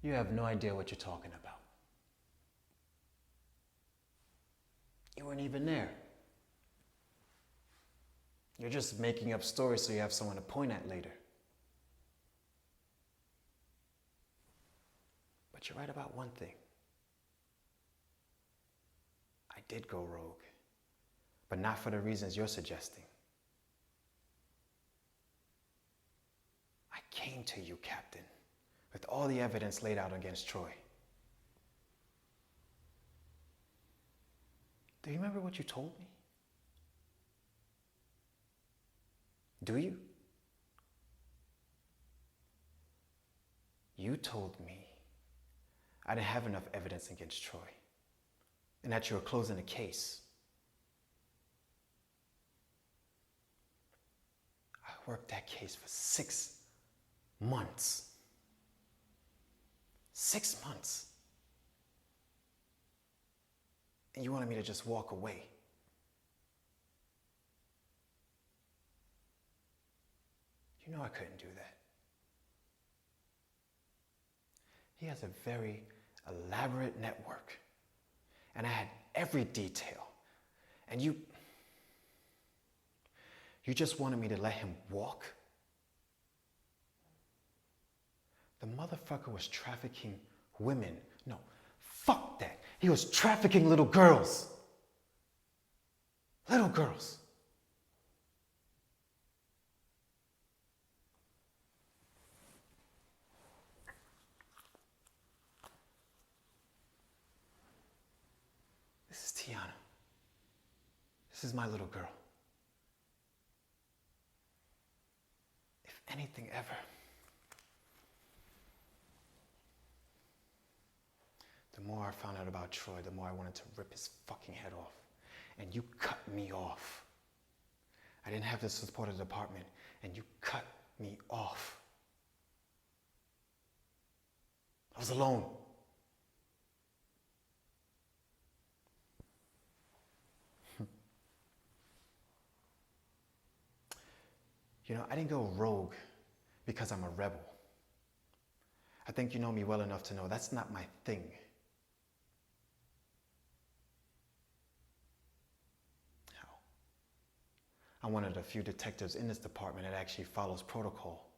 You have no idea what you're talking about. You weren't even there. You're just making up stories so you have someone to point at later. But you're right about one thing. I did go rogue, but not for the reasons you're suggesting. I came to you, Captain, with all the evidence laid out against Troy. Do you remember what you told me? Do you? You told me I didn't have enough evidence against Troy and that you were closing the case. I worked that case for 6 months. 6 months. And you wanted me to just walk away. You know I couldn't do that. He has a very elaborate network. And I had every detail. And you just wanted me to let him walk? The motherfucker was trafficking women. No, fuck that. He was trafficking little girls. Little girls. This is Tiana. This is my little girl. If anything ever, the more I found out about Troy, the more I wanted to rip his fucking head off. And you cut me off. I didn't have the support of the department, and you cut me off. I was alone. You know, I didn't go rogue because I'm a rebel. I think you know me well enough to know that's not my thing. How? I'm one of the few detectives in this department that actually follows protocol.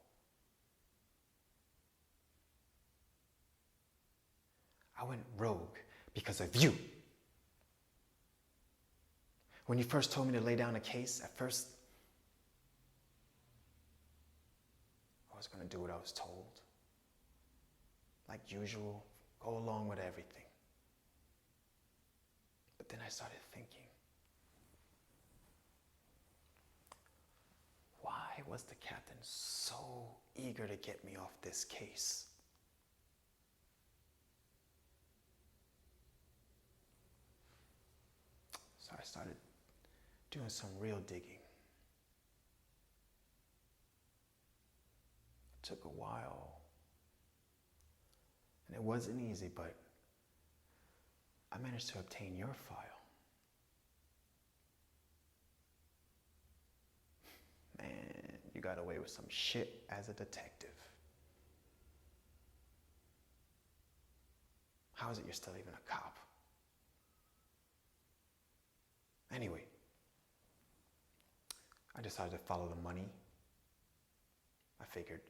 I went rogue because of you. When you first told me to lay down a case, at first, I was going to do what I was told. Like usual, go along with everything. But then I started thinking, why was the captain so eager to get me off this case? So I started doing some real digging. It took a while. And it wasn't easy, but I managed to obtain your file. Man, you got away with some shit as a detective. How is it you're still even a cop? Anyway, I decided to follow the money. I figured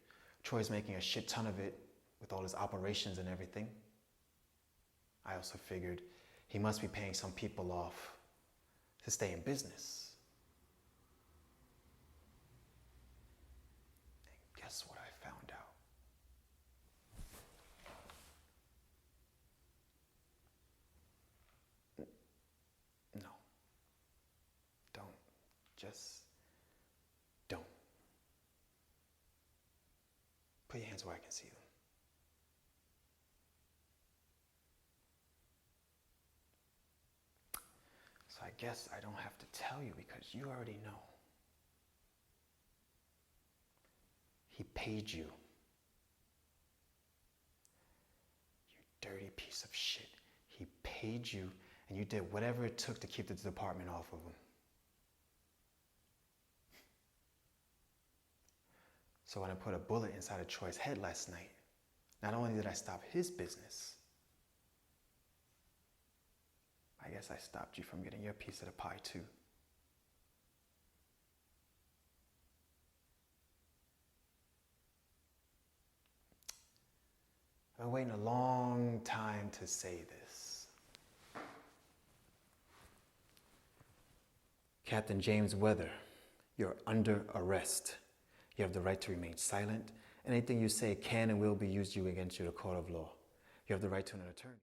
Troy's making a shit ton of it with all his operations and everything. I also figured he must be paying some people off to stay in business. And guess what I found out? No. Don't. Just don't. Put your hands where I can see them. So I guess I don't have to tell you because you already know. He paid you. You dirty piece of shit. He paid you and you did whatever it took to keep the department off of him. So when I put a bullet inside of Troy's head last night, Not only did I stop his business, I guess I stopped you from getting your piece of the pie too. I've been waiting a long time to say this. Captain James Weather, you're under arrest. You have the right to remain silent. Anything you say can and will be used against you in a court of law. You have the right to an attorney.